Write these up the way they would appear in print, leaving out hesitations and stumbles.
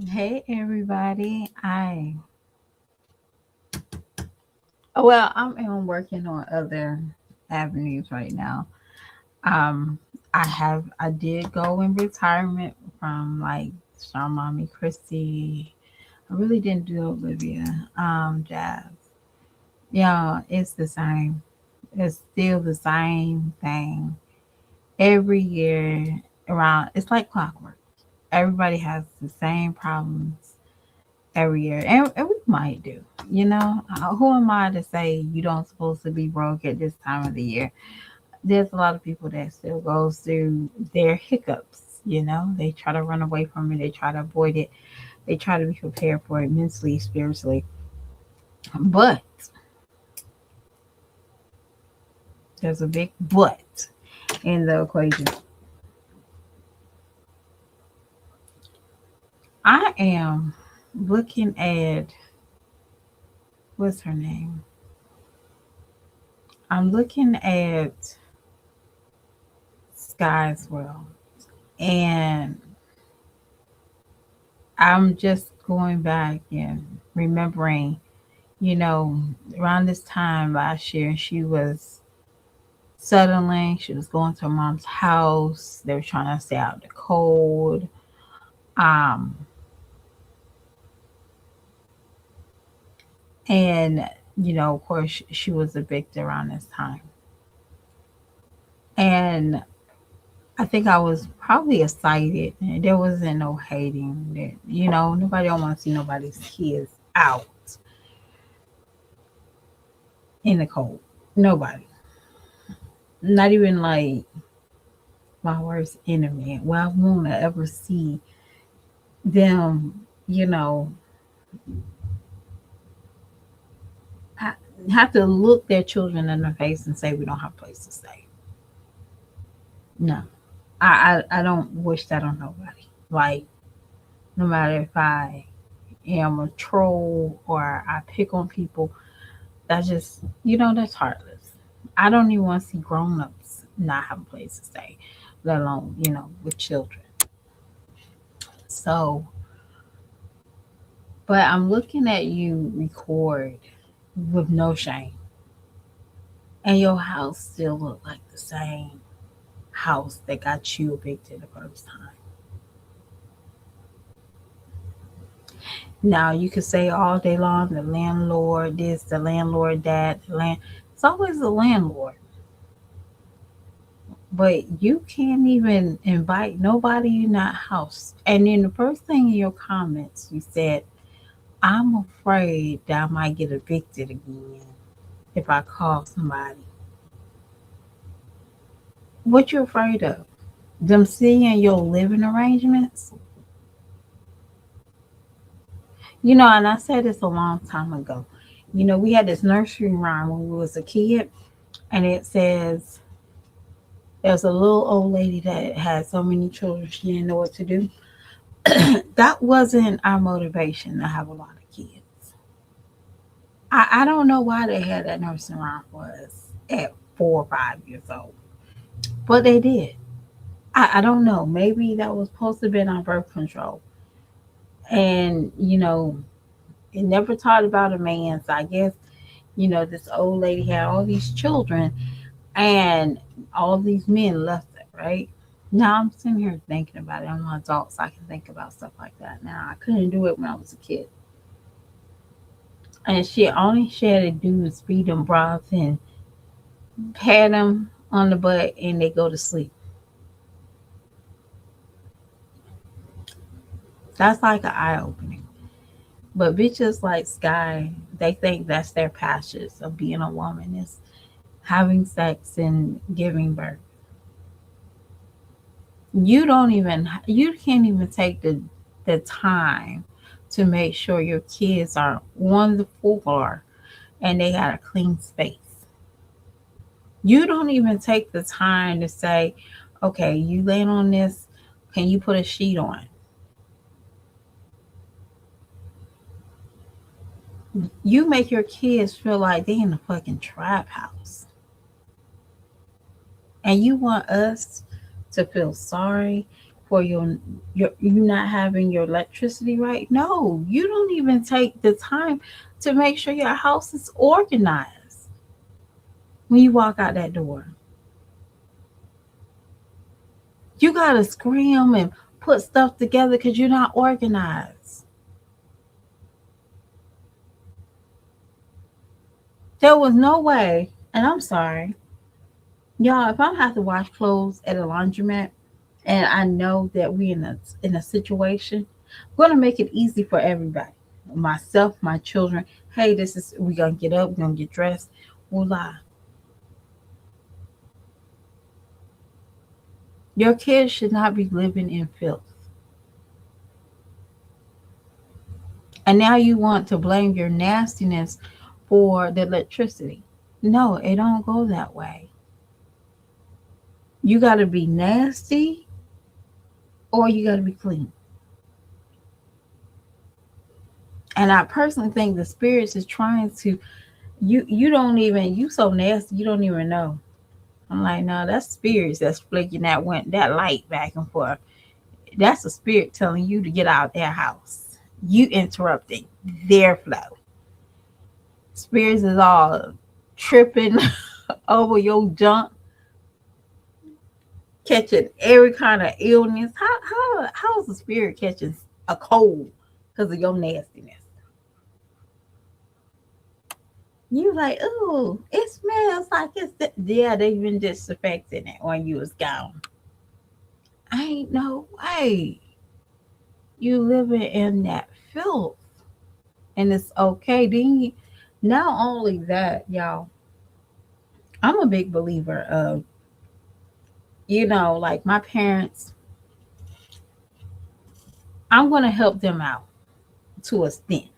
Hey everybody. I'm working on other avenues right now. Um I did go in retirement from like Sean Mommy Christy. I really didn't do Olivia. Jazz. Yeah, it's the same. It's still the same thing. Every year around it's like clockwork. Everybody has the same problems every year, and we might do. You know, who am I to say you don't supposed to be broke at this time of the year? There's a lot of people that still goes through their hiccups. You know, they try to run away from it. They try to avoid it. They try to be prepared for it mentally, spiritually. But there's a big but in the equation. I am looking at what's her name? I'm looking at Skye's world, and I'm just going back and remembering, you know, around this time last year, she was settling. She was going to her mom's house. They were trying to stay out the cold. Um, and of course, she was evicted around this time. And I think I was probably excited. There wasn't no hating. Nobody don't want to see nobody's kids out in the cold. Nobody. Not even like my worst enemy. Well, I won't ever see them, you know, ha- have to look their children in the face and say we don't have a place to stay. No, I don't wish that on nobody. Like, no matter if I am a troll or I pick on people, that's just, that's heartless. I don't even want to see grown ups not have a place to stay, let alone, with children. So, but I'm looking at you record with no shame, and your house still look like the same house that got you evicted the first time. Now you could say all day long the landlord this, the landlord that, the land. It's always the landlord, but you can't even invite nobody in that house. And then the first thing in your comments you said, "I'm afraid that I might get evicted again if I call somebody." What you afraid of? Them seeing your living arrangements? And I said this a long time ago. We had this nursery rhyme when we was a kid, and it says there's a little old lady that had so many children she didn't know what to do. That wasn't our motivation to have a lot of kids. I don't know why they had that nursery rhyme for us at 4 or 5 years old, but they did. I don't know. Maybe that was supposed to have been on birth control, and it never taught about a man. So I guess this old lady had all these children and all these men left it, right? Now I'm sitting here thinking about it. I'm an adult, so I can think about stuff like that now. I couldn't do it when I was a kid. And she had to do is feed them broth and pat them on the butt and they go to sleep. That's like an eye opening. But bitches like Skye, they think that's their passions of being a woman is having sex and giving birth. You can't even take the time to make sure your kids are on the floor and they got a clean space. You don't even take the time to say, okay, you laying on this, can you put a sheet on? You make your kids feel like they in a fucking trap house. And you want us to feel sorry for your you not having your electricity right. No, you don't even take the time to make sure your house is organized when you walk out that door. You gotta scram and put stuff together because you're not organized. There was no way, and I'm sorry, y'all. If I have to wash clothes at a laundromat, and I know that we in a situation, we're gonna make it easy for everybody. Myself, my children. Hey, this is we gonna get up, we're gonna get dressed. Voila. Your kids should not be living in filth. And now you want to blame your nastiness for the electricity. No, it don't go that way. You gotta be nasty or you gotta be clean. And I personally think the spirits is trying to you don't even you so nasty you don't even know. I'm like, no, that's spirits that's flicking that light back and forth. That's a spirit telling you to get out of their house. You interrupting their flow. Spirits is all tripping over your junk, catching every kind of illness. How is the spirit catching a cold because of your nastiness? You like, oh, it smells like yeah, they've been disinfecting it when you was gone. Ain't no way you living in that filth, and it's okay. Then not only that, y'all, I'm a big believer of like my parents. I'm gonna help them out to a extent.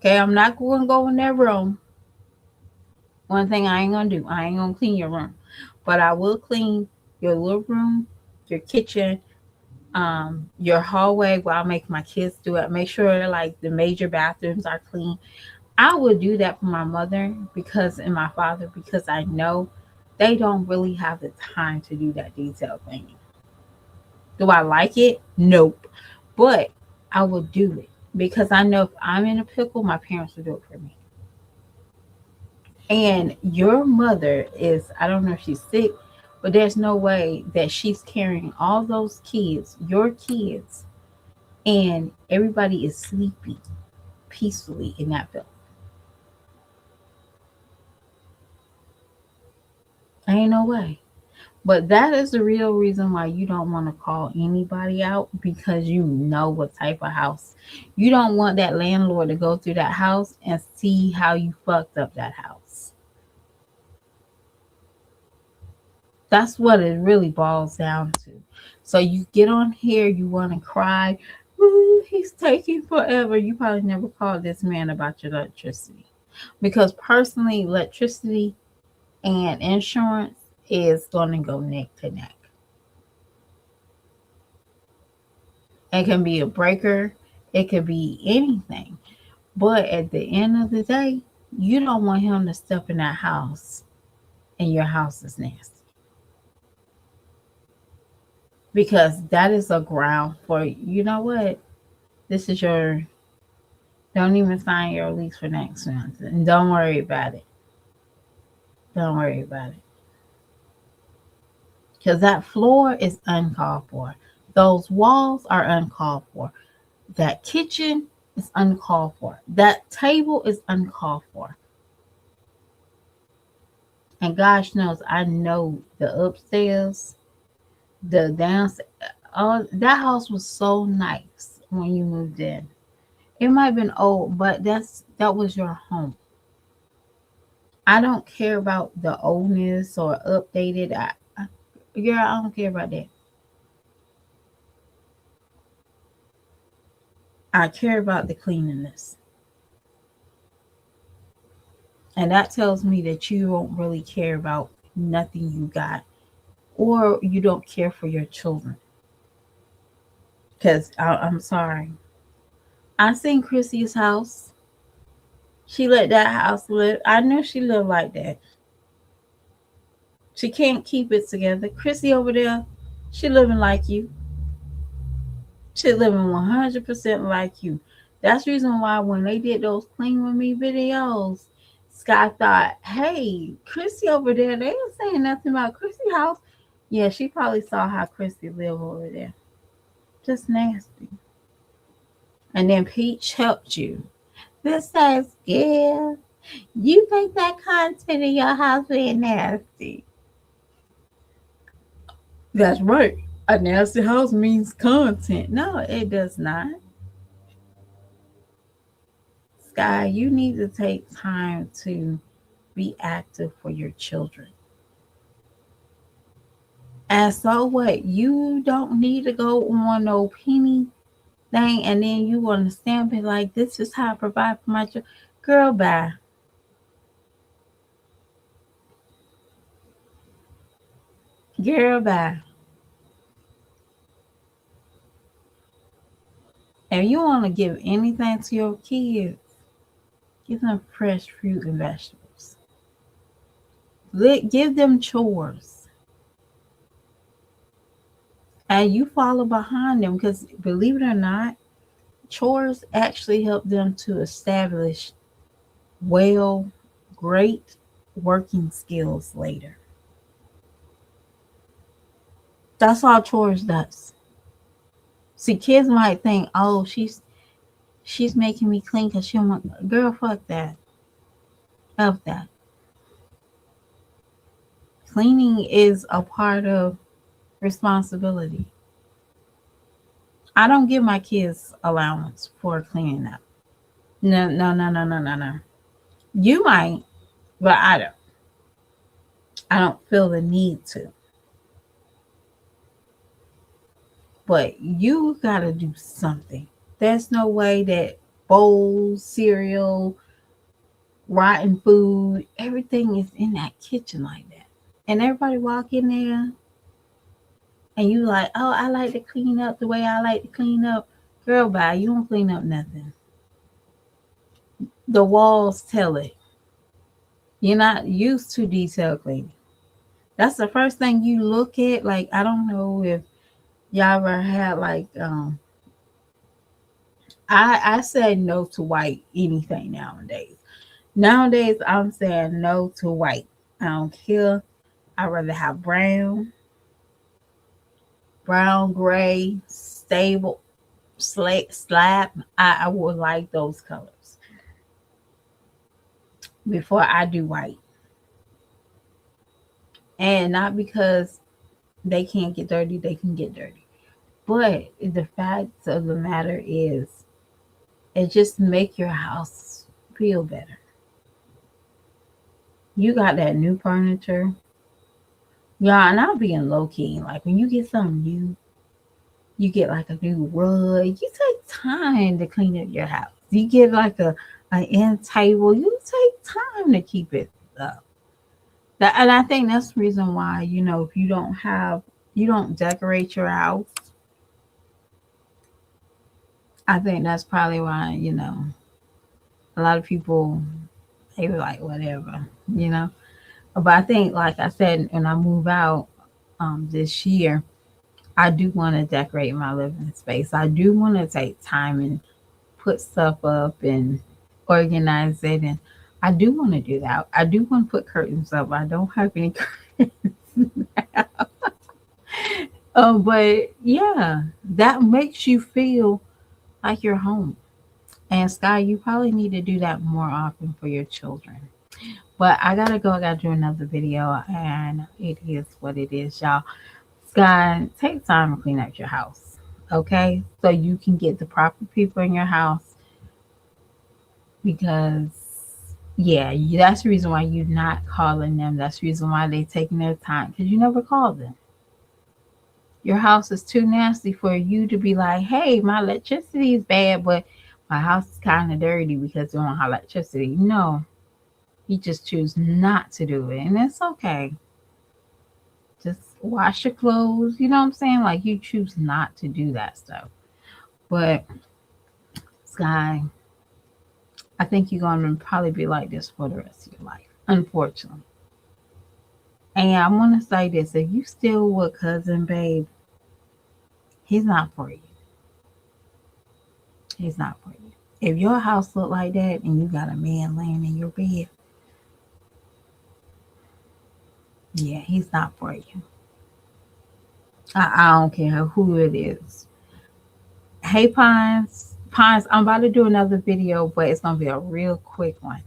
Okay, I'm not gonna go in their room. One thing I ain't gonna do, I ain't gonna clean your room, but I will clean your little room, your kitchen, your hallway where I make my kids do it. Make sure like the major bathrooms are clean. I would do that for my mother because and my father because I know they don't really have the time to do that detail thing. Do I like it? Nope. But I will do it because I know if I'm in a pickle, my parents will do it for me. And your mother is, I don't know if she's sick, but there's no way that she's carrying all those kids, your kids, and everybody is sleeping peacefully in that film. Ain't no way. But that is the real reason why you don't want to call anybody out because you know what type of house. You don't want that landlord to go through that house and see how you fucked up that house. That's what it really boils down to. So you get on here, you want to cry. Ooh, he's taking forever. You probably never called this man about your electricity. Because personally, electricity and insurance is going to go neck to neck. It can be a breaker, it could be anything. But at the end of the day, you don't want him to step in that house and your house is nasty. Because that is a ground for, you know what? This is your, don't even sign your lease for next month. And don't worry about it. Don't worry about it. Because that floor is uncalled for. Those walls are uncalled for. That kitchen is uncalled for. That table is uncalled for. And gosh knows, I know the upstairs, the downstairs. That house was so nice when you moved in. It might have been old, but that was your home. I don't care about the oldness or updated. Girl, I don't care about that. I care about the cleanliness. And that tells me that you don't really care about nothing you got or you don't care for your children. Because I'm sorry. I seen Chrissy's house. She let that house live. I knew she lived like that. She can't keep it together. Chrissy over there, she living like you. She living 100% like you. That's the reason why when they did those clean with me videos, Skye thought, hey, Chrissy over there, they ain't saying nothing about Chrissy house. Yeah, she probably saw how Chrissy live over there. Just nasty. And then Peach helped you. This says, yeah, you think that content in your house is nasty. That's right. A nasty house means content. No, it does not. Skye, you need to take time to be active for your children. And so what? You don't need to go on no penny thing and then you want to stamp it like this is how I provide for my children. Girl, bye. Girl, bye. If you want to give anything to your kids, give them fresh fruit and vegetables. Give them chores. And you follow behind them because believe it or not, chores actually help them to establish well, great working skills later. That's all chores does. See, kids might think, "Oh, she's making me clean because she want." Girl, fuck that. Of that. Cleaning is a part of responsibility. I don't give my kids allowance for cleaning up. No, no, no, no, no, no, no. You might, but I don't. I don't feel the need to. But you gotta do something. There's no way that bowls, cereal, rotten food, everything is in that kitchen like that. And everybody walk in there and you like, oh, I like to clean up the way I like to clean up. Girl, bye. You don't clean up nothing. The walls tell it. You're not used to detail cleaning. That's the first thing you look at. Like, I don't know if y'all ever had like I say no to white anything nowadays. Nowadays I'm saying no to white. I don't care. I'd rather have brown, gray, stable, slab. I would like those colors before I do white. And not because they can't get dirty, they can get dirty. But the fact of the matter is, it just make your house feel better. You got that new furniture. Yeah, and I'll be in low key. Like when you get something new, you get like a new rug. You take time to clean up your house. You get like an end table. You take time to keep it up. That, and I think that's the reason why, if you don't decorate your house. I think that's probably why, a lot of people, they were like, whatever, you know. But I think, like I said, when I move out this year, I do want to decorate my living space. I do want to take time and put stuff up and organize it. And I do want to do that. I do want to put curtains up. I don't have any curtains now. But yeah, that makes you feel like you're home. And Skye, you probably need to do that more often for your children. But I gotta go. I gotta do another video, and it is what it is, y'all. Skye, take time to clean up your house, okay? So you can get the proper people in your house because, yeah, that's the reason why you're not calling them. That's the reason why they're taking their time because you never called them. Your house is too nasty for you to be like, hey, my electricity is bad, but my house is kind of dirty because we don't have electricity. No, you just choose not to do it, and it's okay. Just wash your clothes. You know what I'm saying? Like you choose not to do that stuff. But Skye, I think you're gonna probably be like this for the rest of your life, unfortunately. And I want to say this: if you still with cousin babe, he's not for you. He's not for you. If your house look like that and you got a man laying in your bed, yeah, he's not for you. I don't care who it is. Hey, Pines. Pines, I'm about to do another video, but it's going to be a real quick one.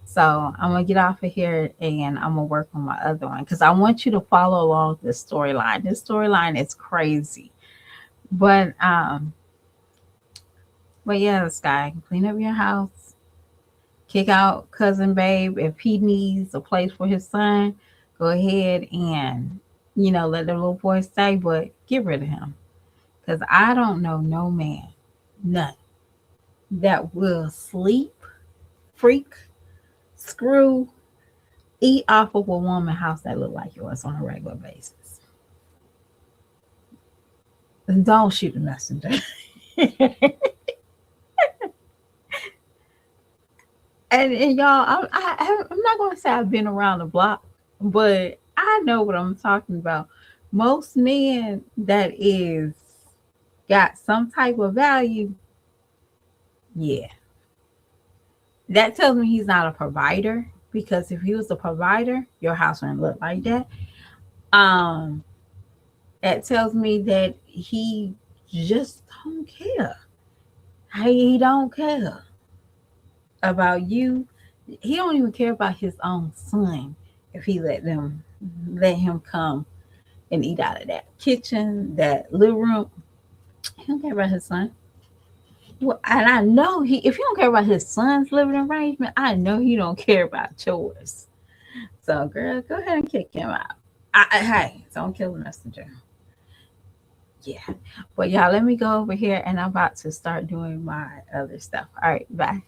So I'm going to get off of here and I'm going to work on my other one because I want you to follow along this storyline. This storyline is crazy. But, um, but yeah, Skye, clean up your house, kick out cousin Babe. If he needs a place for his son, go ahead and, let the little boy stay, but get rid of him. Because I don't know no man, none, that will sleep, freak, screw, eat off of a woman house that look like yours on a regular basis. And don't shoot the messenger. And y'all, I'm not going to say I've been around the block, but I know what I'm talking about. Most men that is got some type of value, yeah, that tells me he's not a provider. Because if he was a provider, your house wouldn't look like that. Um, that tells me that he just don't care. He don't care about you. He don't even care about his own son if he let him come and eat out of that kitchen, that living room. He don't care about his son. Well, and I know if he don't care about his son's living arrangement, I know he don't care about yours. So, girl, go ahead and kick him out. Hey, don't kill the messenger. Yeah. But y'all, let me go over here and I'm about to start doing my other stuff. All right, bye.